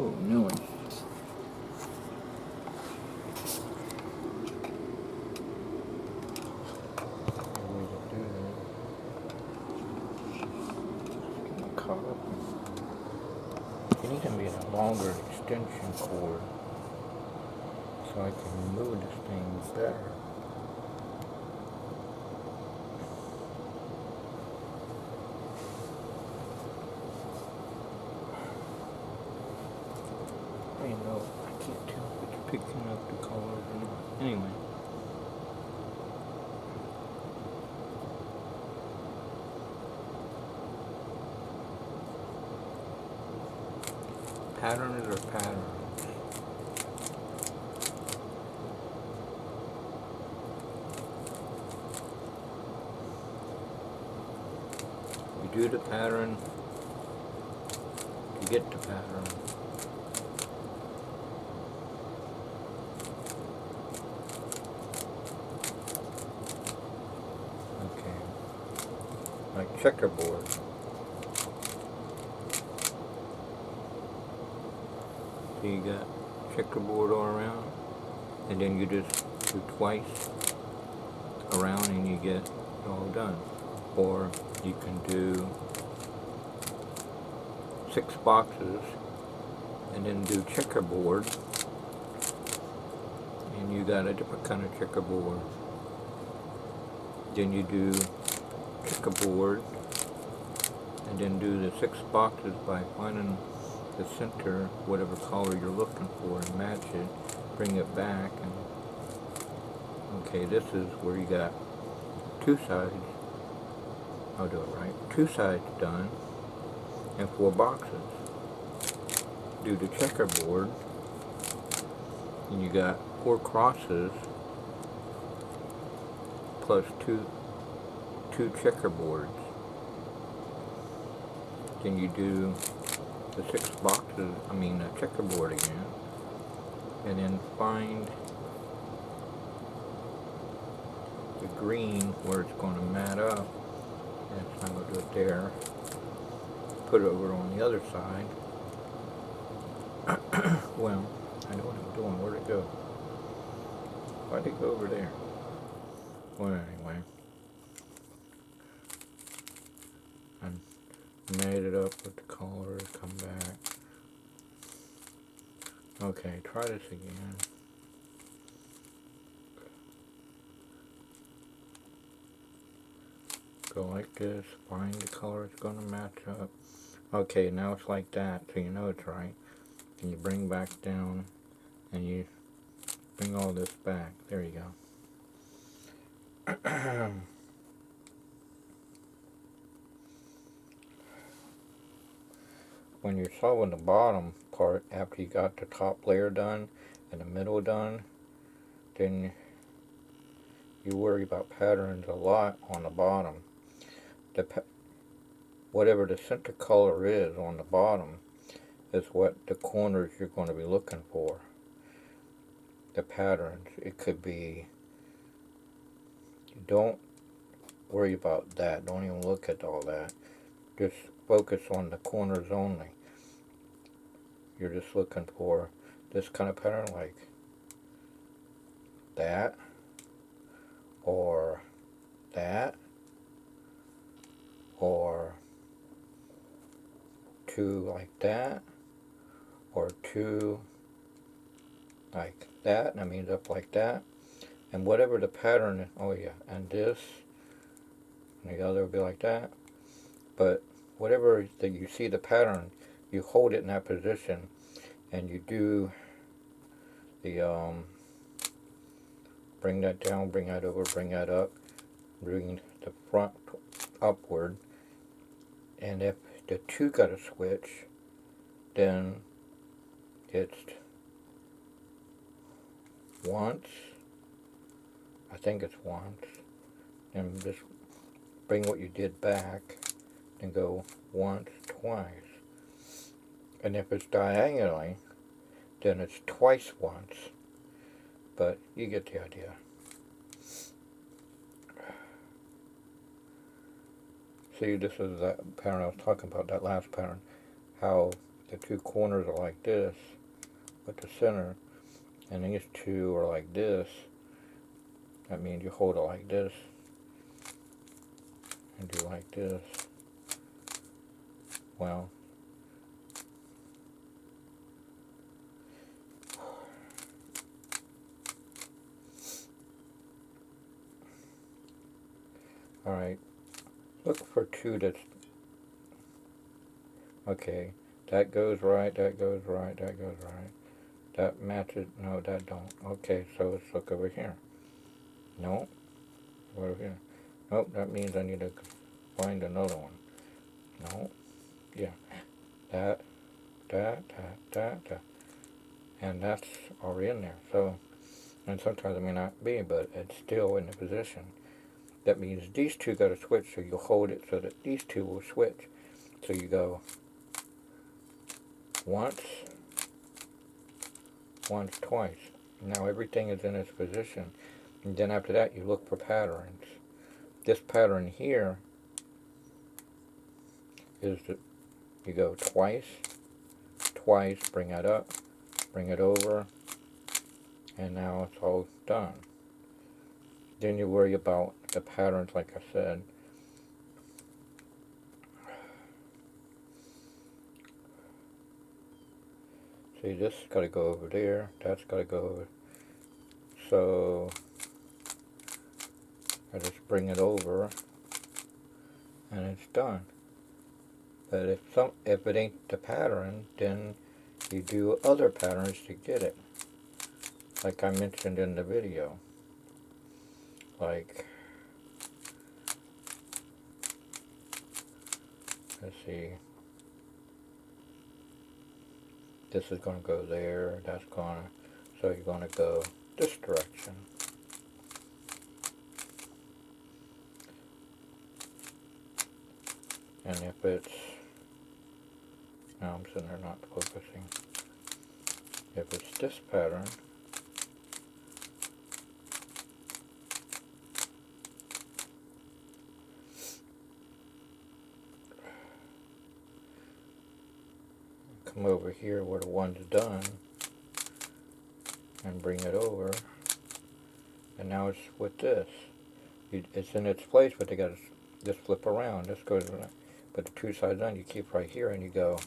Oh, noise. It needs to be a longer extension cord so I can move this thing better. You know, I can't tell if it's picking up the color or not. Anyway. Patterns are patterns. You do the pattern, you get the pattern. Okay. Like checkerboard. So you got checkerboard all around, and then you just do twice around and you get it all done. Or you can do 6 boxes and then do checkerboard, and you got a different kind of checkerboard. Then you do checkerboard and then do the 6 boxes by finding the center, whatever color you're looking for, and match it, bring it back, and okay, this is where you got 2 sides, I'll do it right, 2 sides done, and 4 boxes. Do the checkerboard, and you got 4 crosses, plus two checkerboards. Then you do the 6 boxes, checkerboard again, and then find the green where it's going to mat up. And it's not going to do it there. Put it over on the other side. Well, I know what I'm doing. Where'd it go? Why'd it go over there? Well, anyway. I made it up with the colors, come back. Okay, try this again. Go like this, find the color it's going to match up. Okay, now it's like that, so you know it's right. And you bring back down, and you bring all this back. There you go. When you're sewing the bottom part, after you got the top layer done and the middle done, then you worry about patterns a lot on the bottom. Whatever the center color is on the bottom is what the corners you're going to be looking for. The patterns, it could be, don't worry about that, don't even look at all that, just focus on the corners only. You're just looking for this kind of pattern, like that, or that, or 2 like that, or 2 like that, and that means up like that, and whatever the pattern is, oh yeah, and this, and the other will be like that, but whatever that you see the pattern, you hold it in that position, and you do the, bring that down, bring that over, bring that up, bring the front upward, and if the 2 got to switch, then it's once, I think it's once, and just bring what you did back, and go once, twice. And if it's diagonally, then it's twice once. But you get the idea. See, this is that pattern I was talking about, that last pattern. How the two corners are like this with the center, and these two are like this. That means you hold it like this and do like this. Well, alright, look for two that's, okay, that goes right, that goes right, that goes right. That matches, no that don't. Okay, so let's look over here. No, over here. Nope, that means I need to find another one. No, yeah, that, that. And that's already in there. So, and sometimes it may not be, but it's still in the position. That means these two got to switch, so you hold it so that these two will switch. So you go once, twice. Now everything is in its position. And then after that you look for patterns. This pattern here is that you go twice, bring that up, bring it over, and now it's all done. Then you worry about the patterns like I said. See, this has got to go over there, that's got to go over. So I just bring it over and it's done. But if it ain't the pattern, then you do other patterns to get it. Like I mentioned in the video. Like, let's see. This is going to go there, that's going to, so you're going to go this direction. And if it's, now I'm sitting there not focusing. If it's this pattern, come over here where the one's done and bring it over, and now it's with this. It's in its place, but they got to just flip around. This goes around, but the two sides on you keep right here and you go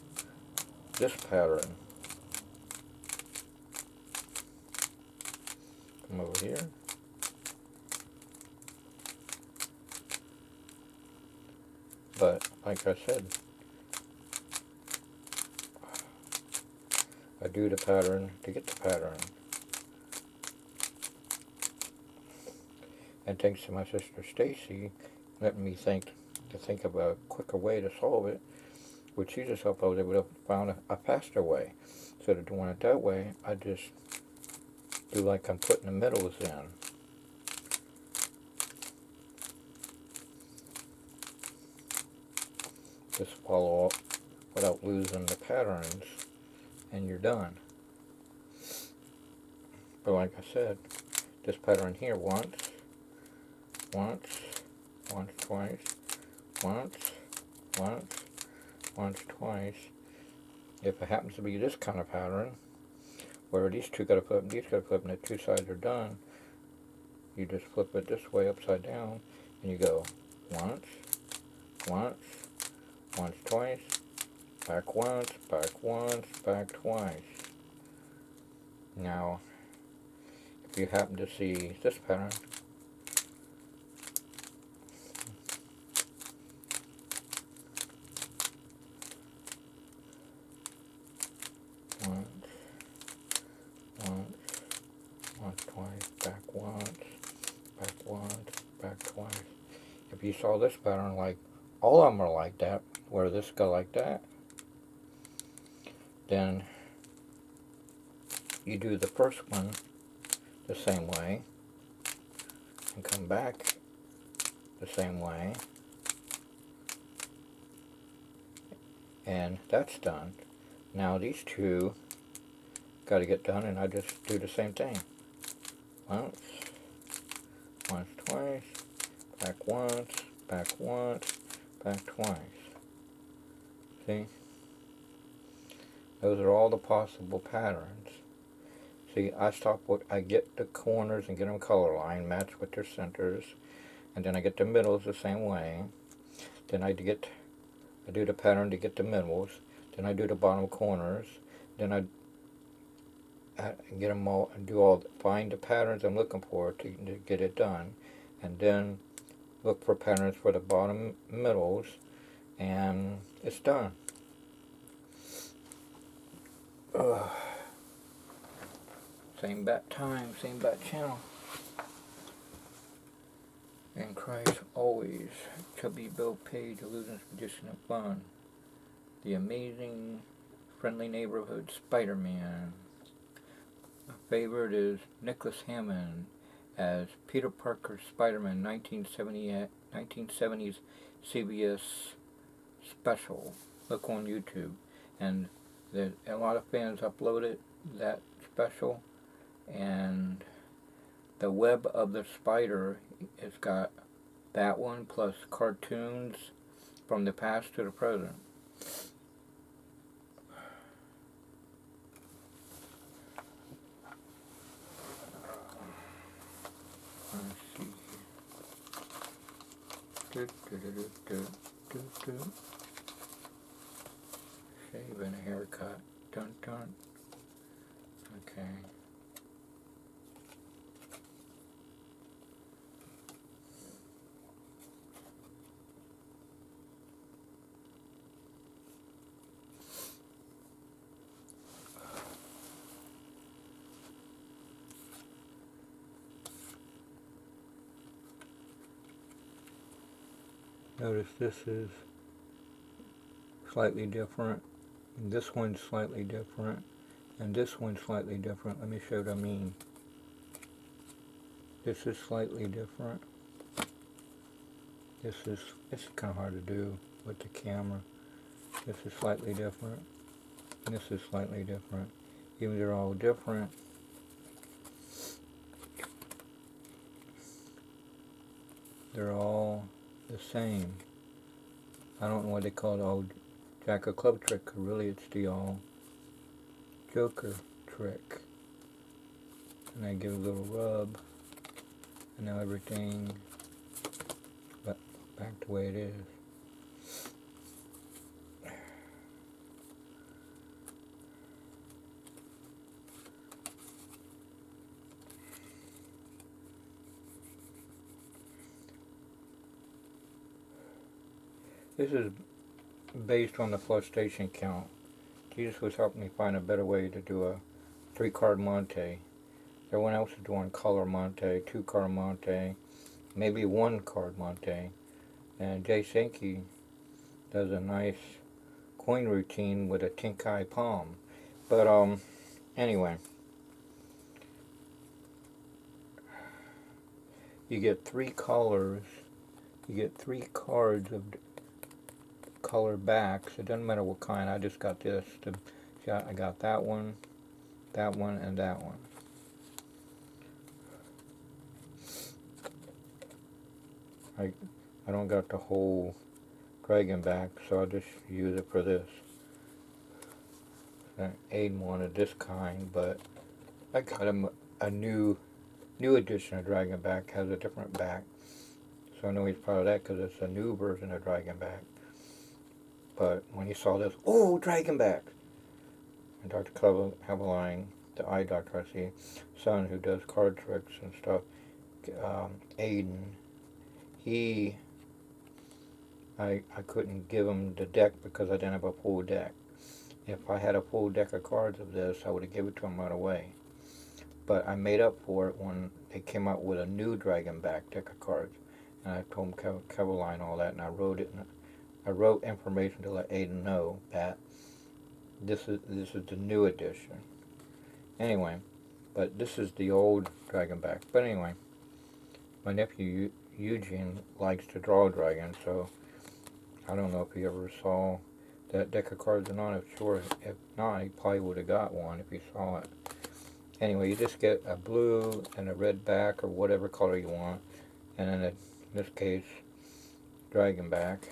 this pattern. Come over here. But like I said, I do the pattern to get the pattern. And thanks to my sister Stacy, letting me think of a quicker way to solve it, which she just helped. I was able to find a faster way. Instead of doing it that way, I just do like I'm putting the middles in. Just follow up without losing the patterns, and you're done. But like I said, this pattern here once, twice, twice. If it happens to be this kind of pattern, where these two got to flip, these got to flip, and the two sides are done, you just flip it this way upside down, and you go once, twice, back once, back twice. Now, if you happen to see this pattern, twice, back twice. If you saw this pattern, like all of them are like that, where this go like that, then you do the first one the same way and come back the same way, and that's done. Now these two got to get done, and I just do the same thing. Once, twice, back twice. See? Those are all the possible patterns. See, I get the corners and get them color line, match with their centers, and then I get the middles the same way. Then I do the pattern to get the middles. Then I do the bottom corners. Then I get them all and find the patterns I'm looking for to get it done, and then look for patterns for the bottom middles, and it's done. Ugh. Same bat time, same bat channel. And Christ always, Chubby Bill Page, Illusions, Magician, and Fun. The Amazing Friendly Neighborhood Spider-Man. My favorite is Nicholas Hammond as Peter Parker Spider-Man 1970s CBS special. Look on YouTube. And a lot of fans uploaded that special, and the web of the spider has got that one plus cartoons from the past to the present. Let's see here. Shave and a haircut. Dun dun. Okay. Notice this is slightly different, and this one's slightly different, and this one's slightly different. Let me show what I mean. This is slightly different. It's kind of hard to do with the camera. This is slightly different, and this is slightly different. Even though they're all different, they're all the same. I don't know what they call the old Jack of Club trick, really it's the old Joker trick. And I give a little rub, and now everything back the way it is. This is based on the frustration count. Jesus was helping me find a better way to do a 3-card Monte. Everyone else is doing color Monte, 2-card Monte, maybe 1-card Monte. And Jay Sankey does a nice coin routine with a Tinkai palm. But anyway, you get 3 colors. You get 3 cards of color backs. It doesn't matter what kind. I just got this. I got that one, and that one. I don't got the whole dragon back, so I'll just use it for this. Aiden wanted this kind, but I got him a new edition of dragon back. Has a different back, so I know he's proud of that because it's a new version of dragon back. But when he saw this, oh, dragon back! And Dr. Haveline, the eye doctor I see, son who does card tricks and stuff, Aiden, I couldn't give him the deck because I didn't have a full deck. If I had a full deck of cards of this, I would have given it to him right away. But I made up for it when they came out with a new dragon back deck of cards. And I told him Caroline all that, and I wrote it. I wrote information to let Aiden know that this is the new edition. Anyway, but this is the old dragon back. But anyway, my nephew Eugene likes to draw dragons, so I don't know if he ever saw that deck of cards or not. If not, he probably would have got one if he saw it. Anyway, you just get a blue and a red back or whatever color you want, and then in this case, dragon back.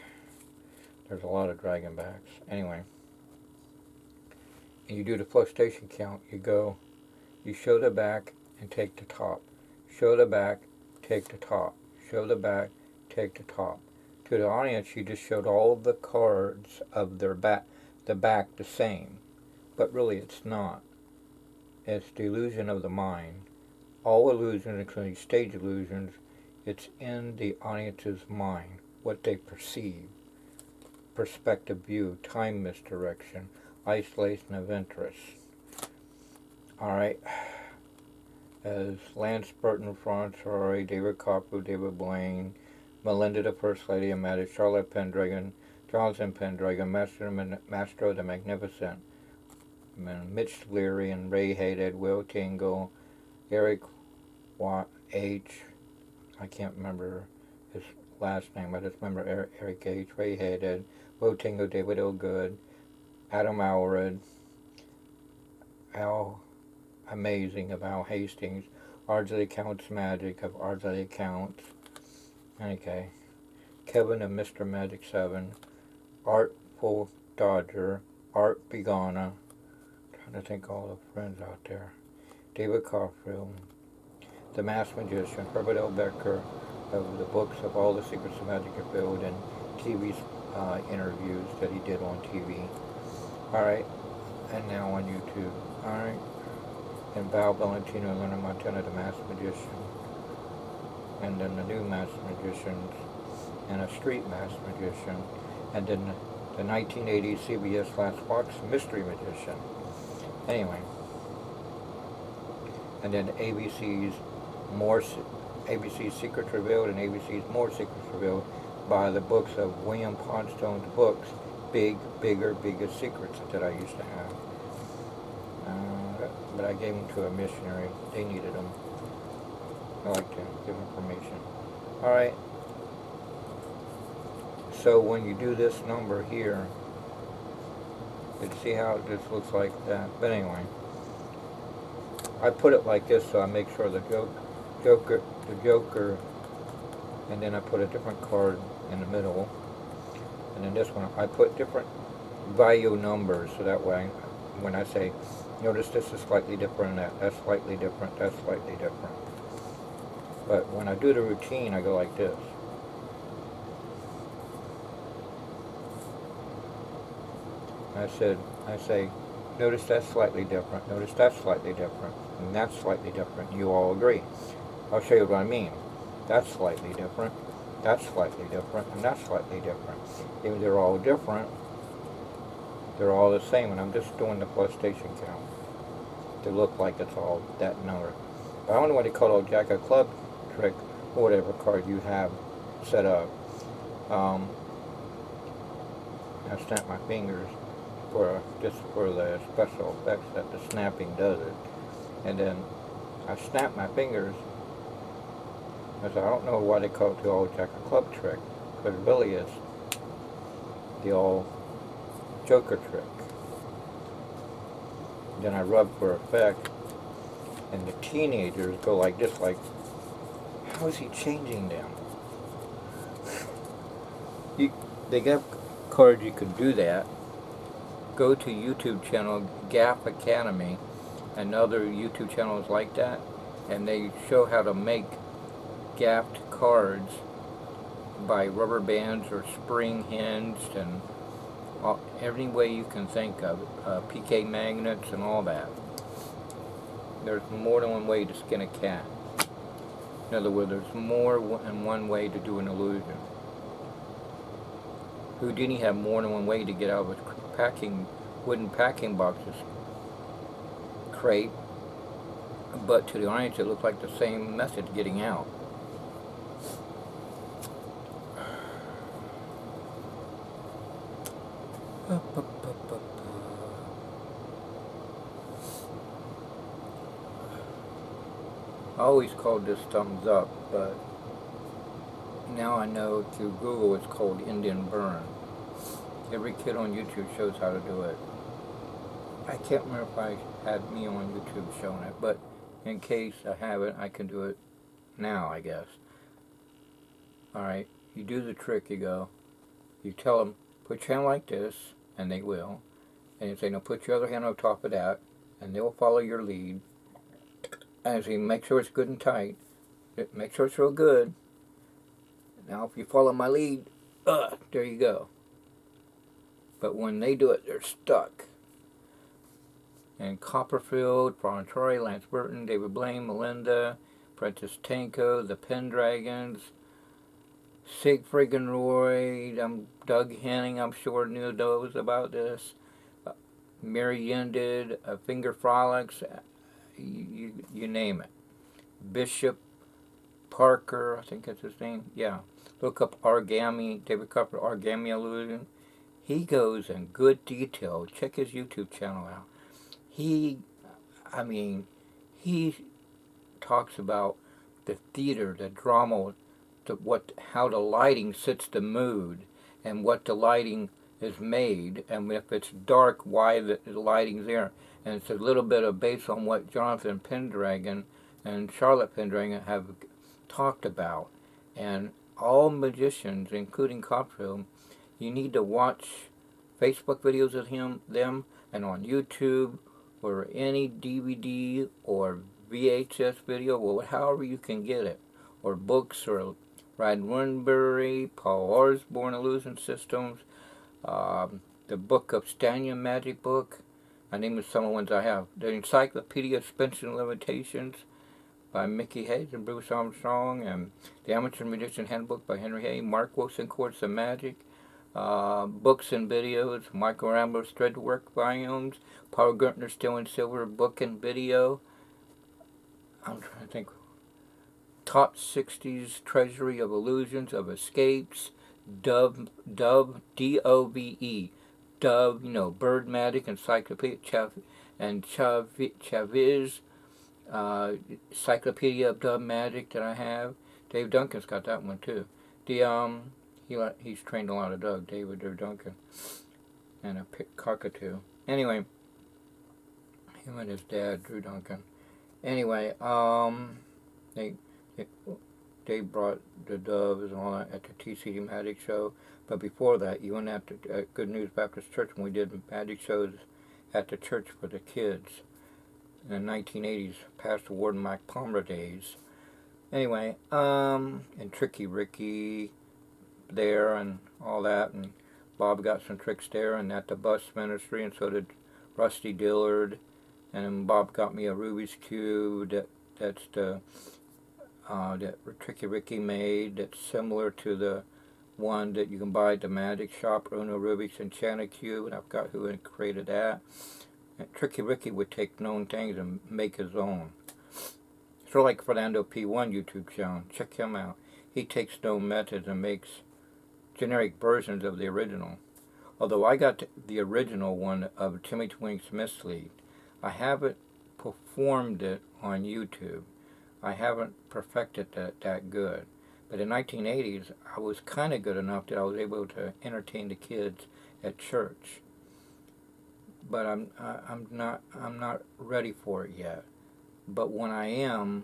There's a lot of dragon backs. Anyway, and you do the plus station count, you show the back and take the top. Show the back, take the top. Show the back, take the top. To the audience, you just showed all the cards of the back the same. But really it's not. It's the illusion of the mind. All illusions, including stage illusions, it's in the audience's mind, what they perceive. Perspective view, time misdirection, isolation of interest. Alright. As Lance Burton, Florence Ferrari, David Copperfield, David Blaine, Melinda the First Lady of Magic, Charlotte Pendragon, Jonathan Pendragon, Master the Magnificent, Mitch Leary and Ray Hated, Will Tingle, Eric H. I can't remember his last name. I just remember Eric H. Ray Hated, Will Tingle, David L. Good, Adam Alred, Al Amazing of Al Hastings, Ardsley Accounts Magic of Ardsley Accounts. Okay. Kevin of Mr. Magic 7, Artful Dodger, Art Begana, trying to think of all the friends out there. David Copperfield, The Masked Magician, Herbert L. Becker of the books of All the Secrets of Magic Revealed and TV interviews that he did on TV. Alright, and now on YouTube. Alright, and Val Valentino, Leonard Montana, The Masked Magician, and then the new Masked Magicians, and a street Masked Magician, and then the 1980 CBS Last Fox Mystery Magician. Anyway, and then ABC's Secrets Revealed and ABC's More Secrets Revealed by the books of William Poundstone's books, Bigger, Biggest Secrets that I used to have. But I gave them to a missionary. They needed them. I like to give information. Alright. So when you do this number here, you can see how it just looks like that. But anyway, I put it like this so I make sure the Joker, and then I put a different card in the middle. And then this one, I put different value numbers so that way when I say, notice this is slightly different than that's slightly different, that's slightly different. But when I do the routine, I go like this. I say, notice that's slightly different, notice that's slightly different, and that's slightly different. You all agree. I'll show you what I mean. That's slightly different, that's slightly different, and that's slightly different. Even they're all different, they're all the same, and I'm just doing the plus station count to look like it's all that number. But I don't know what they call a Jack of Club trick, or whatever card you have set up. I snap my fingers just for the special effects that the snapping does it. And then I snap my fingers. I don't know why they call it the old Jack of Club trick, but it really is the old Joker trick. Then I rub for effect, and the teenagers go like this, like, how is he changing them? They got cards you can do that. Go to YouTube channel Gaff Academy and other YouTube channels like that, and they show how to make gaffed cards by rubber bands or spring hinged and every way you can think of, PK magnets and all that. There's more than one way to skin a cat. In other words, there's more than one way to do an illusion. Houdini had more than one way to get out of his wooden packing boxes crate, but to the audience it looked like the same method getting out. I always called this thumbs up, but now I know through Google it's called Indian burn. Every kid on YouTube shows how to do it. I can't remember if I had me on YouTube showing it, but in case I haven't, I can do it now, I guess. Alright, you do the trick, you tell them, put your hand like this, and they will, And you say, now put your other hand on top of that, and they'll follow your lead. And you make sure it's good and tight. Make sure it's real good. Now, if you follow my lead, there you go. But when they do it, they're stuck. And Copperfield, Brian Troy, Lance Burton, David Blaine, Melinda, Prentice Tanko, the Pendragons, Sig friggin' Roy, Doug Henning, I'm sure knew those about this. Mary Yendid, Finger Frolics, you name it. Bishop Parker, I think that's his name. Yeah. Look up Origami, David Copper, Origami Illusion. He goes in good detail. Check his YouTube channel out. He talks about the theater, the drama, how the lighting sets the mood, and what the lighting is made, and if it's dark, why the lighting's there. And it's a little bit of based on what Jonathan Pendragon and Charlotte Pendragon have talked about. And all magicians, including Copperfield, you need to watch Facebook videos of them, and on YouTube, or any DVD or VHS video, or however you can get it, or books, or Ryan Winbury, Paul Osborne Illusion Systems, the book of Stania Magic Book. I named some of the ones I have. The Encyclopedia of Suspension and Limitations by Mickey Hayes and Bruce Armstrong, and the Amateur Magician Handbook by Henry Hay, Mark Wilson Courts of Magic, books and videos, Michael Rambo's Threadwork volumes, Paul Gertner's Steel and Silver book and video. I'm trying to think. Top 60s Treasury of Illusions, of Escapes, Dove, D-O-V-E, Dove, Bird Magic, Encyclopedia, Chaviz, Encyclopedia of Dove Magic that I have. Dave Duncan's got that one too. He's trained a lot of Doug, David Duncan, and a cockatoo. Anyway, him and his dad, Drew Duncan. Anyway, they brought the doves and all that at the TCD Magic Show. But before that, you went at Good News Baptist Church when we did magic shows at the church for the kids in the 1980s, past the Warden Mac Palmer days. Anyway, and Tricky Ricky there and all that, and Bob got some tricks there, and at the Bus Ministry, and so did Rusty Dillard, and then Bob got me a Ruby's Cube that's the that Tricky Ricky made, that's similar to the one that you can buy at the Magic Shop, Erno Rubik's Enchanted Cube, and I've got who created that. And Tricky Ricky would take known things and make his own. Sort of like Fernando P1 YouTube channel. Check him out. He takes known methods and makes generic versions of the original. Although I got the original one of Timothy Wink's Mislead. I haven't performed it on YouTube. I haven't perfected that good. But in the 1980s, I was kind of good enough that I was able to entertain the kids at church. But I'm not ready for it yet. But when I am,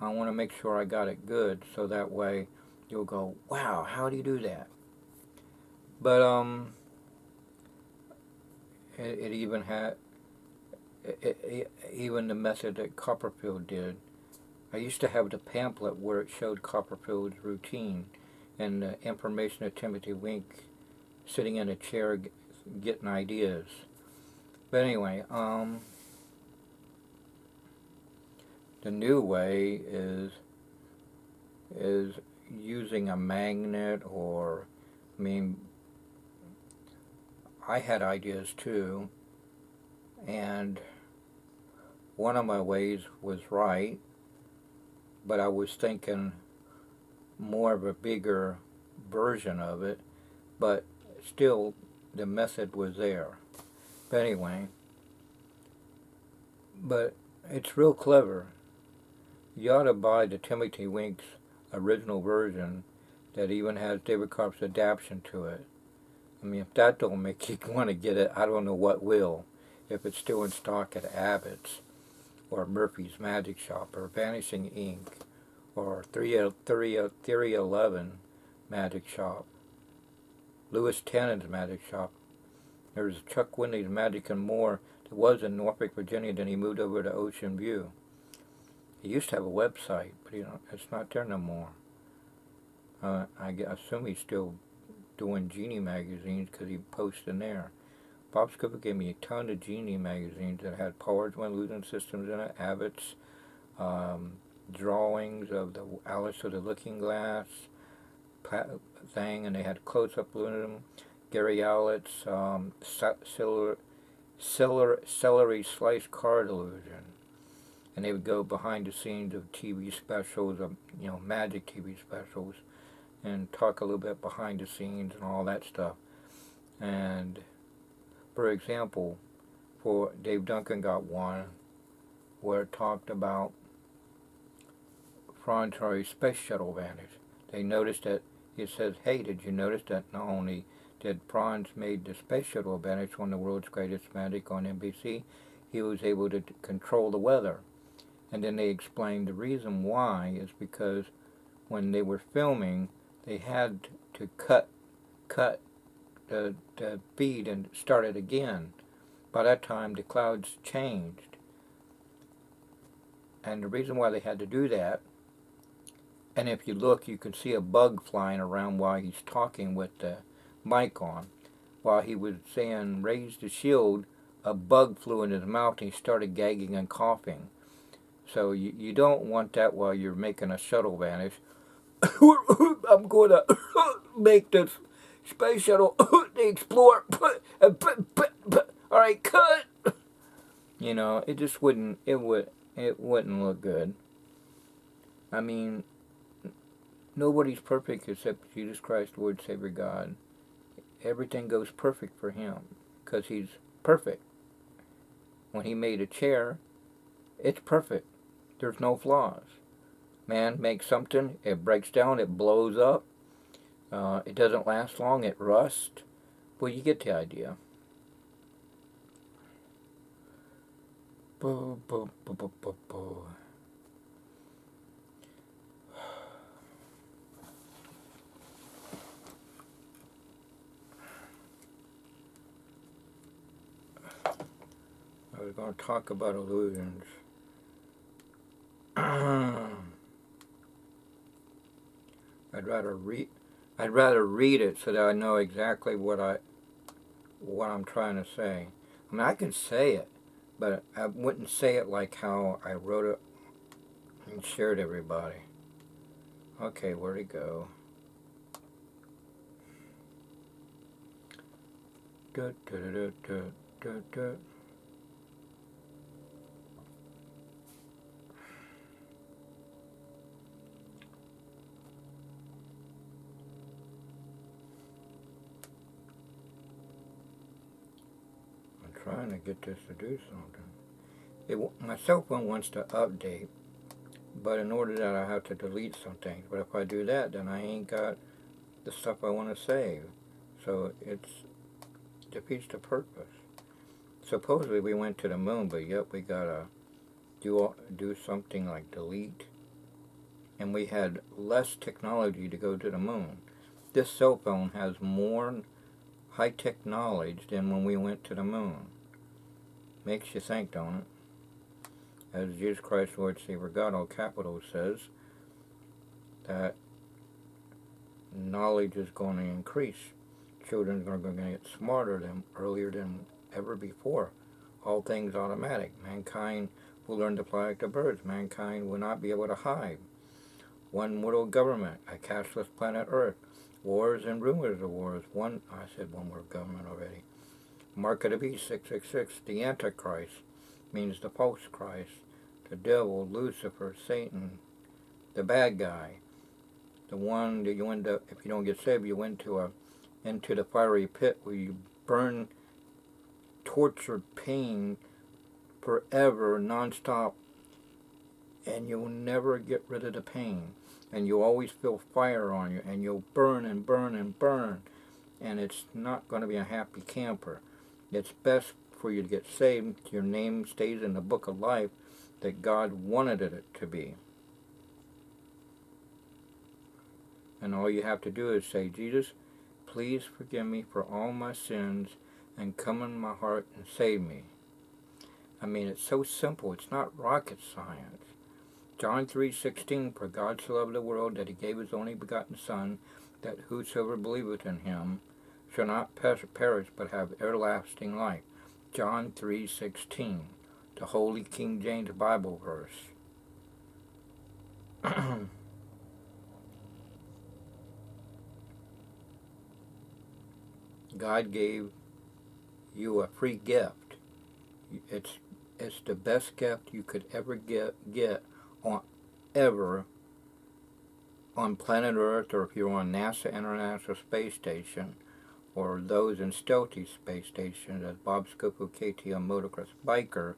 I want to make sure I got it good, so that way you'll go, wow, how do you do that? But it even had even the method that Copperfield did. I used to have the pamphlet where it showed Copperfield's routine and the information of Timothy Wink sitting in a chair getting ideas. But anyway, the new way is using a magnet, or, I had ideas too, and one of my ways was right, but I was thinking more of a bigger version of it, but still the method was there. But anyway, but it's real clever. You ought to buy the Timothy Wink's original version that even has David Carp's adaptation to it. If that don't make you want to get it, I don't know what will. If it's still in stock at Abbott's, or Murphy's Magic Shop, or Vanishing Ink, or Theory 11 Magic Shop, Louis Tennant's Magic Shop. There's Chuck Winley's Magic and More that was in Norfolk, Virginia, then he moved over to Ocean View. He used to have a website, but it's not there no more. Assume he's still doing Genie magazines because he posts in there. Bob Scuba gave me a ton of Genie magazines that had Powers One Losing Systems in it, Abbott's, drawings of the Alice of the Looking Glass thing, and they had close-up illusion. Gary Owlett's celery slice card illusion, and they would go behind the scenes of TV specials, of magic TV specials, and talk a little bit behind the scenes and all that stuff. And for example, for Dave Duncan got one where it talked about Franz Harry's space shuttle vanished. They noticed that it says, hey, did you notice that not only did Franz made the space shuttle vanish, one of the world's greatest magic on NBC, he was able to control the weather. And then they explained the reason why is because when they were filming, they had to cut the feed and start it again. By that time, the clouds changed. And the reason why they had to do that, and if you look, you can see a bug flying around while he's talking with the mic on. While he was saying, raise the shield, a bug flew in his mouth and he started gagging and coughing. So you don't want that while you're making a shuttle vanish. I'm going to make this space shuttle, the Explorer, all right, cut. It just wouldn't look good. I mean, nobody's perfect except Jesus Christ, Lord, Savior, God. Everything goes perfect for him because he's perfect. When he made a chair, it's perfect. There's no flaws. Man makes something, it breaks down, it blows up. It doesn't last long, it rusts. Well, you get the idea. Boo, boo, boo, boo, boo, boo. I was going to talk about illusions. I'd rather read it so that I know exactly what I'm trying to say. I mean, I can say it, but I wouldn't say it like how I wrote it and shared everybody. Okay, where'd it go? Trying to get this to do something. My cell phone wants to update, but in order that I have to delete some things. But if I do that, then I ain't got the stuff I want to save. So it defeats the purpose. Supposedly we went to the moon, but yet we gotta do something like delete. And we had less technology to go to the moon. This cell phone has more high-tech knowledge than when we went to the moon. Makes you think, don't it? As Jesus Christ, Lord, Savior, God, all capitals, says that knowledge is going to increase. Children are going to get smarter than earlier than ever before. All things automatic. Mankind will learn to fly like the birds. Mankind will not be able to hide. One world government, a cashless planet Earth. Wars and rumors of wars. I said one world government already. Mark of the beast, 666. The Antichrist means the false Christ. The devil, Lucifer, Satan, the bad guy. The one that you end up, if you don't get saved, you into the fiery pit where you burn, tortured pain forever, nonstop, and you'll never get rid of the pain. And you'll always feel fire on you, and you'll burn and burn and burn. And it's not going to be a happy camper. It's best for you to get saved. Your name stays in the book of life that God wanted it to be. And all you have to do is say, Jesus, please forgive me for all my sins and come in my heart and save me. I mean, it's so simple. It's not rocket science. John 3:16, for God so loved the world that he gave his only begotten Son, that whosoever believeth in him shall not perish but have everlasting life. John 3:16, the Holy King James Bible verse. God gave you a free gift. It's the best gift you could ever get on ever on planet Earth, or if you're on NASA International Space Station, or those in stealthy space stations, as Bob Scopo, KTM motocross biker,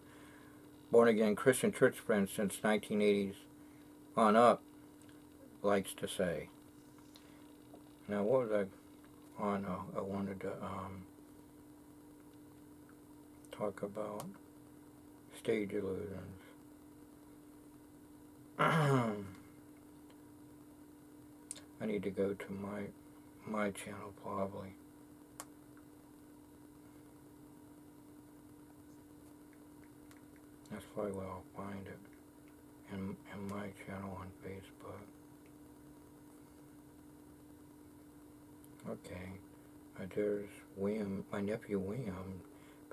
born again Christian church friend since 1980s on up, likes to say. Now, what was I on? I wanted to talk about stage illusions. I need to go to my channel probably. That's probably where I'll find it, in my channel on Facebook. Okay, there's William, my nephew William,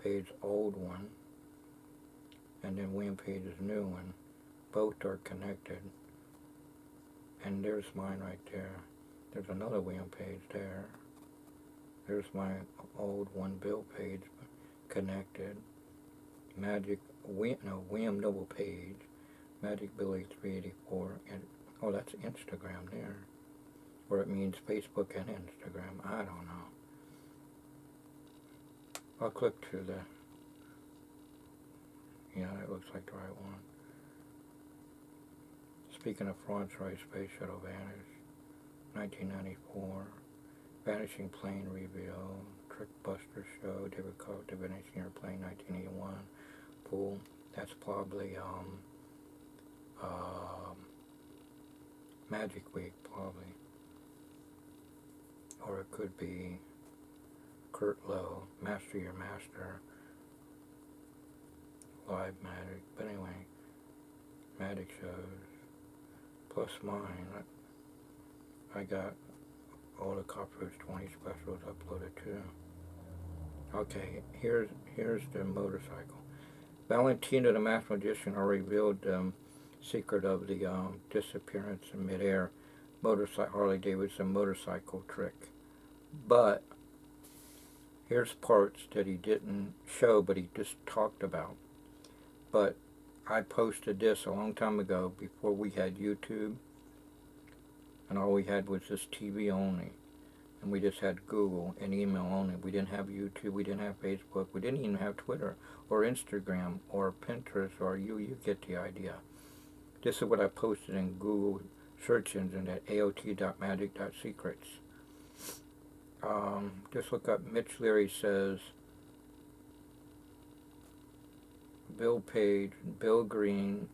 Page's old one, and then William Page's new one. Both are connected. And there's mine right there. There's another William Page there. There's my old one, Bill Page, connected. William Noble Page, Magic Billy 384, and oh, that's Instagram there, or it means Facebook and Instagram. I don't know. I'll click to the. Yeah, that looks like the right one. Speaking of fraud, Space Shuttle vanished. 1994. Vanishing Plane Reveal. Trick Buster Show. David Koch, The Vanishing Airplane, 1981. Pool. That's probably Magic Week, probably. Or it could be Kurt Lowe, Master Your Master. Live Magic. But anyway, magic shows. Plus mine. I got all the Copper's 20 specials uploaded too. Okay, here's the motorcycle. Valentina the Masked Magician already revealed the secret of the disappearance in midair Harley Davidson motorcycle trick. But here's parts that he didn't show, but he just talked about. But I posted this a long time ago, before we had YouTube, and all we had was just TV only, and we just had Google and email only. We didn't have YouTube, we didn't have Facebook, we didn't even have Twitter or Instagram or Pinterest, or you get the idea. This is what I posted in Google search engine at aot.magic.secrets. Just look up Mitch Leary says Bill Page, Bill Green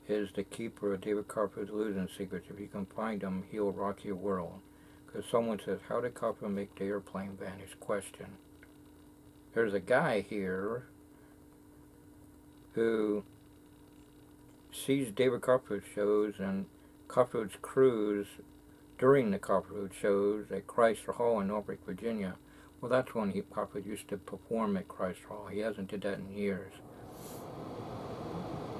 is the keeper of David Copperfield's illusion secrets. If you can find him, he'll rock your world. Because someone says, how did Copperfield make the airplane vanish? Question. There's a guy here who sees David Copperfield shows and Copperfield's cruise during the Copperfield shows at Chrysler Hall in Norfolk, Virginia. Well, that's when Copperfield used to perform at Chrysler Hall. He hasn't did that in years.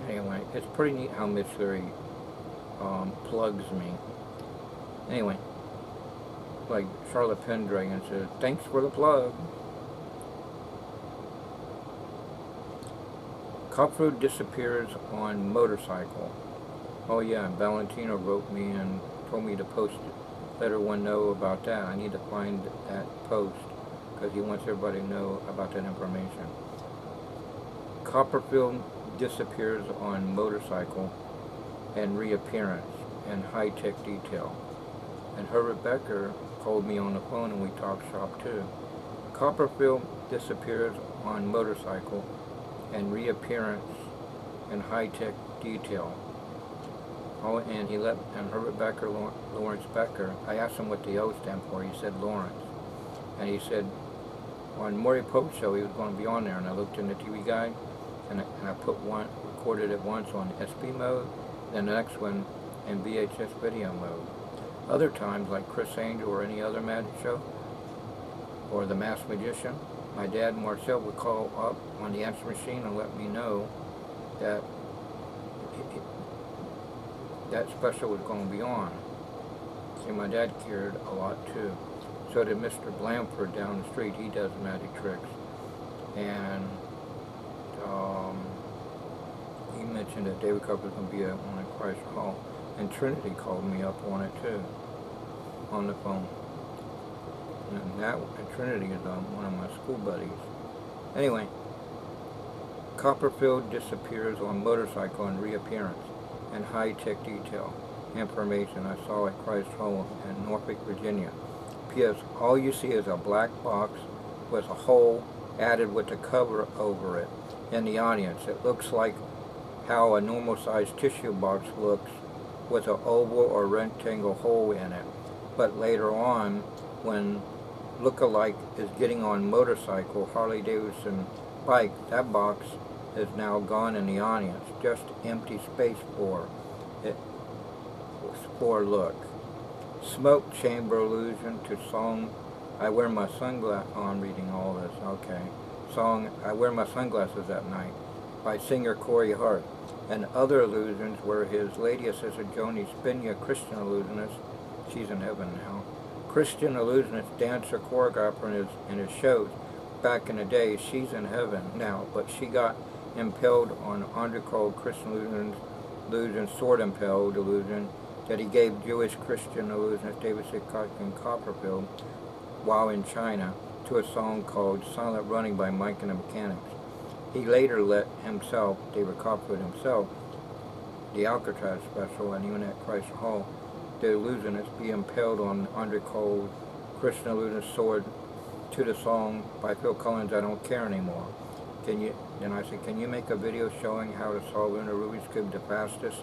Anyway, it's pretty neat how Mitch Leary plugs me. Anyway, like Charlotte Pendragon says, thanks for the plug. Copperfield disappears on motorcycle. Oh yeah, Valentino wrote me and told me to post it. Let everyone know about that. I need to find that post because he wants everybody to know about that information. Copperfield disappears on motorcycle and reappearance in high-tech detail. And Herbert Becker called me on the phone and we talked shop too. Copperfield disappears on motorcycle and reappearance in high-tech detail. Oh, and Herbert Becker, Lawrence Becker, I asked him what the O stand for. He said Lawrence. And he said, on Maury Pope's show, he was going to be on there, and I looked in the TV guide, and I put one, recorded it once on SP mode, then the next one in VHS video mode. Other times, like Chris Angel or any other magic show, or The Masked Magician, my dad Marcel would call up on the answer machine and let me know that that special was going to be on. See, my dad cared a lot too. So did Mr. Blamford down the street. He does magic tricks. And he mentioned that David Cup was going to be on at Christ Hall. And Trinity called me up on it too, on the phone. And Trinity is one of my school buddies. Anyway, Copperfield disappears on motorcycle in reappearance and high-tech detail. Information I saw at Christ Hall in Norfolk, Virginia. P.S. All you see is a black box with a hole added with a cover over it. In the audience, it looks like how a normal-sized tissue box looks with an oval or rectangle hole in it. But later on, when look-alike is getting on motorcycle, Harley Davidson bike, that box is now gone in the audience. Just empty space for it. For look. Smoke chamber allusion to song I wear my sunglasses on reading all this. Okay. Song I wear my sunglasses at night by singer Corey Hart. And other allusions were his lady assistant Joni Spinia, Christian illusionist. She's in heaven now. Christian illusionist, dancer, choreographer in his shows. Back in the day, she's in heaven now, but she got impaled on undercalled Christian illusion, sword impaled illusion that he gave Jewish Christian illusionist David Sidkotkin Copperfield while in China to a song called Silent Running by Mike and the Mechanics. He later let himself, David Copperfield himself, the Alcatraz special, and even at Christ Hall, the illusionist be impaled on undercold Christian illusionist sword to the song by Phil Collins, I Don't Care Anymore. Then I said, can you make a video showing how to solve in a Rubik's Cube the fastest?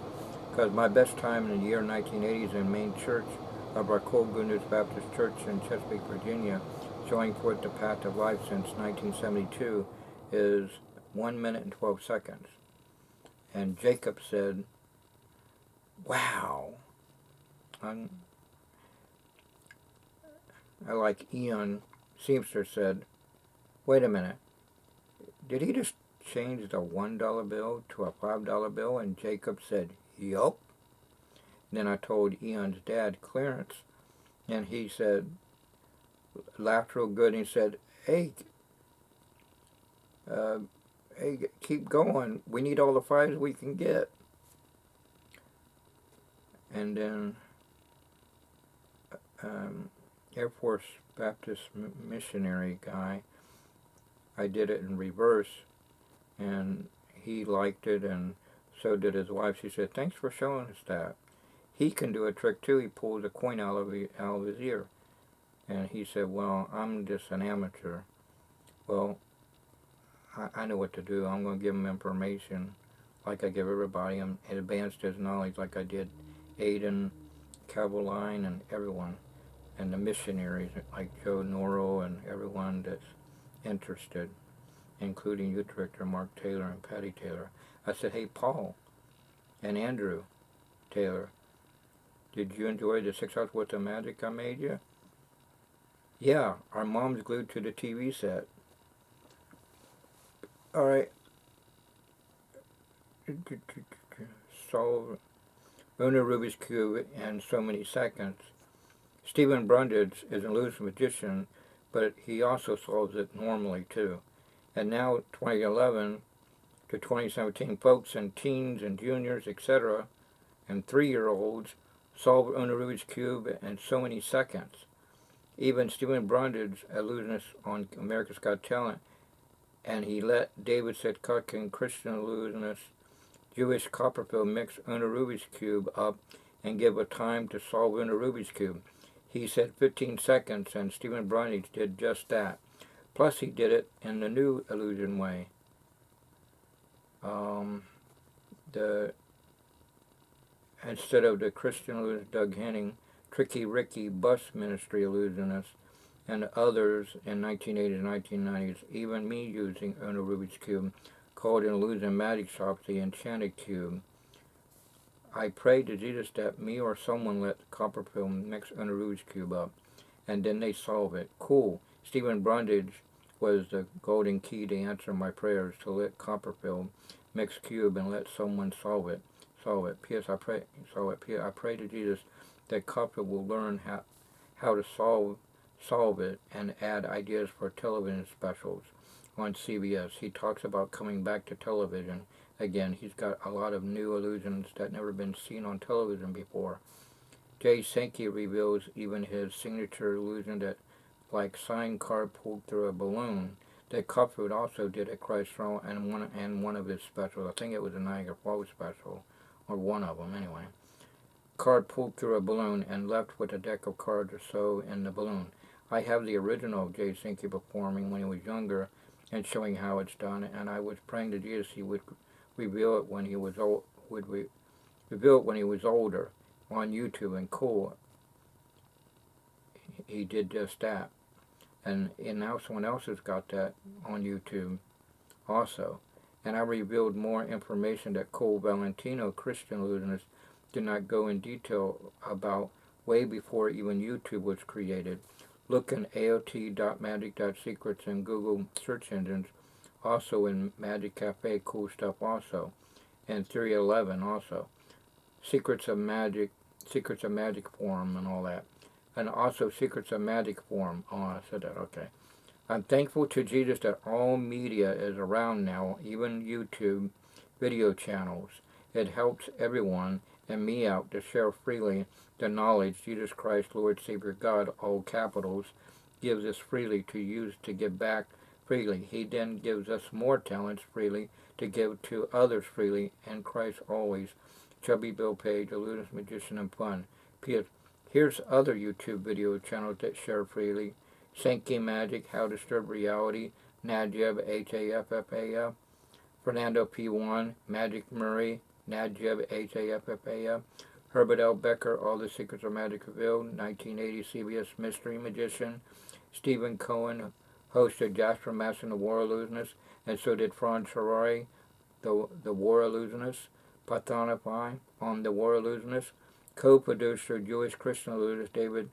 Because my best time in the year 1980 is in main church of our Cold Good News Baptist Church in Chesapeake, Virginia, showing forth the path of life since 1972 is 1 minute and 12 seconds. And Jacob said, wow. I like Ian Seamster said, wait a minute, did he just change the $1 bill to a $5 bill? And Jacob said, yup. Then I told Ian's dad, Clarence, and he said, laughed real good, and he said, hey, keep going. We need all the fives we can get. And then Air Force Baptist missionary guy, I did it in reverse, and he liked it, and so did his wife. She said, thanks for showing us that. He can do a trick too. He pulls a coin out of his ear. And he said, well, I'm just an amateur. Well, I know what to do. I'm going to give him information like I give everybody. I'm advanced his knowledge like I did Aiden, Caroline, and everyone. And the missionaries like Joe Norrell and everyone that's interested, including youth director Mark Taylor and Patty Taylor. I said, hey, Paul and Andrew Taylor, did you enjoy the 6 hours worth of magic I made you? Yeah, our mom's glued to the TV set. All right. Solve Uno Rubik's Cube in so many seconds. Stephen Brundage is an illusion magician, but he also solves it normally too. And now 2011 to 2017, folks and teens and juniors, etc., and 3-year-olds solve Uno Rubik's Cube in so many seconds. Even Stephen Brundage, illusionist on America's Got Talent, and he let David Sidkotkin, Christian illusionist, Jewish Copperfield mix Uno Rubik's Cube up and give a time to solve Uno Rubik's Cube. He said 15 seconds, and Stephen Brundage did just that. Plus, he did it in the new illusion way. Instead of the Christian illusionist Doug Henning, Tricky Ricky bus ministry illusionist and others in 1980s and 1990s, even me using erno Rubik's Cube, called in illusion magic shops the Enchanted Cube. I prayed to Jesus that me or someone let Copperfield mix erno Rubik's Cube up, and then they solve it. Cool. Stephen Brundage was the golden key to answer my prayers to let Copperfield mix cube and let someone solve it. P.S. I pray. Solve it. P.S. I pray to Jesus that Copperfield will learn how to solve it and add ideas for television specials on CBS. He talks about coming back to television again. He's got a lot of new illusions that never been seen on television before. Jay Sankey reveals even his signature illusion that, like sign card pulled through a balloon, that Copperfield also did at Christ Throne and one of his specials. I think it was a Niagara Falls special, or one of them anyway. Card pulled through a balloon and left with a deck of cards or so in the balloon. I have the original of Jay Sankey performing when he was younger and showing how it's done, and I was praying to Jesus he would reveal it when he was reveal it when he was older on YouTube. And cool, he did just that. And now someone else has got that on YouTube also. And I revealed more information that Cole Valentino, Christian illusionist, did not go in detail about way before even YouTube was created. Look in aot.magic.secrets and Google search engines, also in Magic Cafe, cool stuff also, and 311 also. Secrets of Magic Forum and all that. And also Secrets of Magic Forum. Oh, I said that, okay. I'm thankful to Jesus that all media is around now, even YouTube video channels. It helps everyone and me out to share freely the knowledge Jesus Christ, Lord, Savior, God, all capitals, gives us freely to use to give back freely. He then gives us more talents freely to give to others freely, and Christ always. Chubby Bill Page, Illusionist, Magician, and Fun. P.S. Here's other YouTube video channels that share freely. Sankey Magic, How to Disturb Reality, Najib, Haffaf, Fernando P1, Magic Murray, Najib, Haffaf, Herbert L. Becker, All the Secrets of Magic Revealed, 1980 CBS Mystery Magician, Stephen Cohen hosted Jasper Masson, the War Illusionist, and so did Franz Harari, the War Illusionist, Pathanaphi on the War Illusionist, co-producer, Jewish Christian illusionist David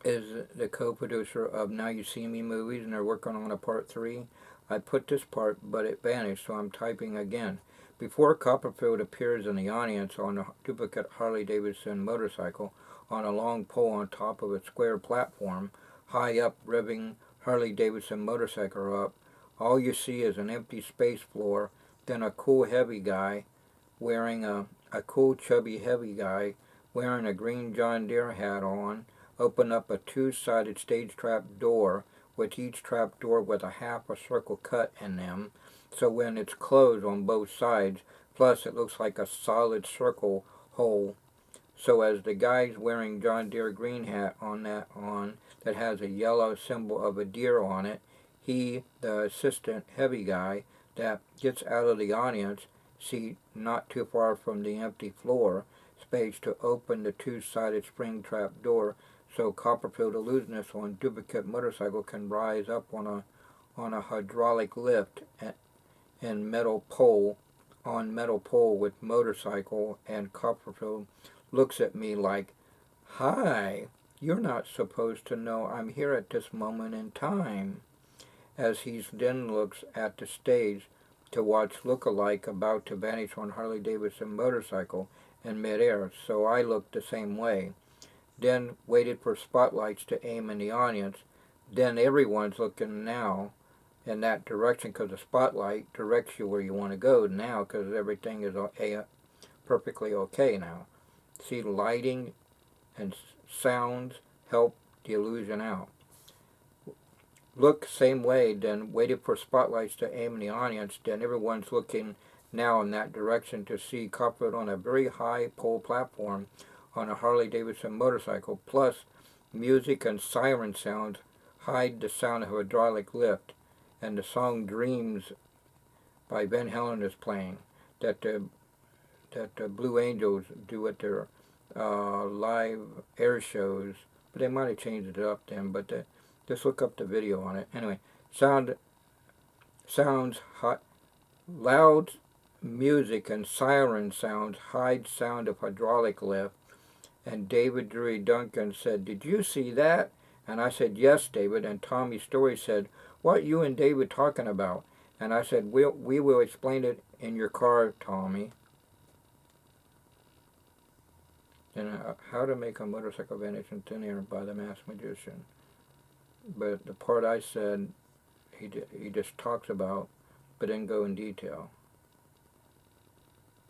is the co-producer of Now You See Me movies, and they're working on a part 3. I put this part, but it vanished, so I'm typing again. Before Copperfield appears in the audience on a duplicate Harley-Davidson motorcycle on a long pole on top of a square platform, high up, revving Harley-Davidson motorcycle up, all you see is an empty space floor, then a cool heavy guy wearing a cool chubby heavy guy wearing a green John Deere hat on, open up a two-sided stage trap door, with each trap door with a half a circle cut in them, so when it's closed on both sides, plus it looks like a solid circle hole. So as the guy's wearing John Deere green hat on that has a yellow symbol of a deer on it, he, the assistant heavy guy, that gets out of the audience seat not too far from the empty floor space to open the two-sided spring trap door so Copperfield illusionist on duplicate motorcycle can rise up on a hydraulic lift and metal pole with motorcycle, and Copperfield looks at me like, "Hi, you're not supposed to know I'm here at this moment in time," as he then looks at the stage to watch look-alike about to vanish on Harley-Davidson motorcycle in midair, so I looked the same way. Then waited for spotlights to aim in the audience. Then everyone's looking now in that direction because the spotlight directs you where you want to go now because everything is perfectly okay now. See, lighting and sounds help the illusion out. Look same way, then waited for spotlights to aim in the audience, then everyone's looking now in that direction to see Copperfield on a very high pole platform on a Harley-Davidson motorcycle, plus music and siren sounds hide the sound of a hydraulic lift, and the song Dreams by Van Halen is playing, that the Blue Angels do at their live air shows but they might have changed it up then. But just look up the video on it. Anyway, sounds hot, loud music and siren sounds hide sound of hydraulic lift. And David Drury Duncan said, "Did you see that?" And I said, "Yes, David." And Tommy Story said, "What you and David talking about?" And I said, we will explain it in your car, Tommy." And how to make a motorcycle vanish in thin air by the masked magician. But the part I said, he just talks about, but didn't go in detail.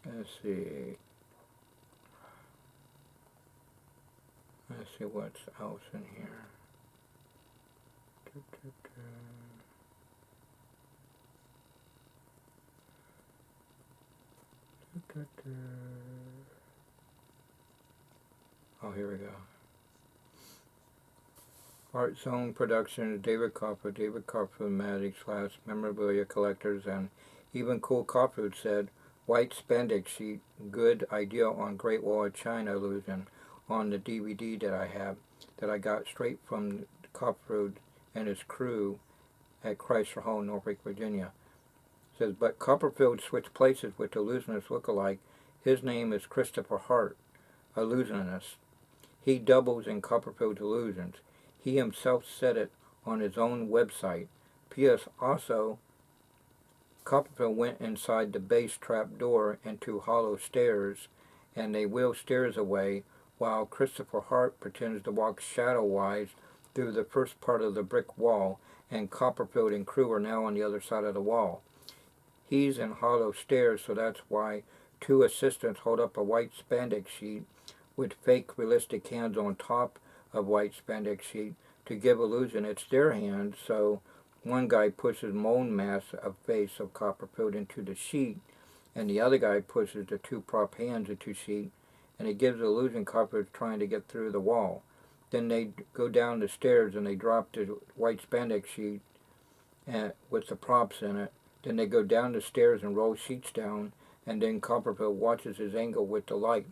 Let's see. Let's see what's else in here. Oh, here we go. Art Zone Productions, David Copperfield Magic / memorabilia collectors, and even Cool Copperfield said, "White spandex sheet, good idea on Great Wall of China illusion," on the DVD that I have, that I got straight from Copperfield and his crew at Chrysler Hall, Norfolk, Virginia. It says, but Copperfield switched places with the illusionist lookalike. His name is Christopher Hart, illusionist. He doubles in Copperfield's illusions. He himself said it on his own website. P.S. Also, Copperfield went inside the base trap door into hollow stairs, and they wheel stairs away, while Christopher Hart pretends to walk shadow-wise through the first part of the brick wall, and Copperfield and crew are now on the other side of the wall. He's in hollow stairs, so that's why two assistants hold up a white spandex sheet with fake realistic hands on top of white spandex sheet to give illusion it's their hands. So one guy pushes mold mass of face of Copperfield into the sheet, and the other guy pushes the two prop hands into sheet, and it gives the illusion Copperfield's trying to get through the wall. Then they go down the stairs and they drop the white spandex sheet with the props in it. Then they go down the stairs and roll sheets down, and then Copperfield watches his angle with the light.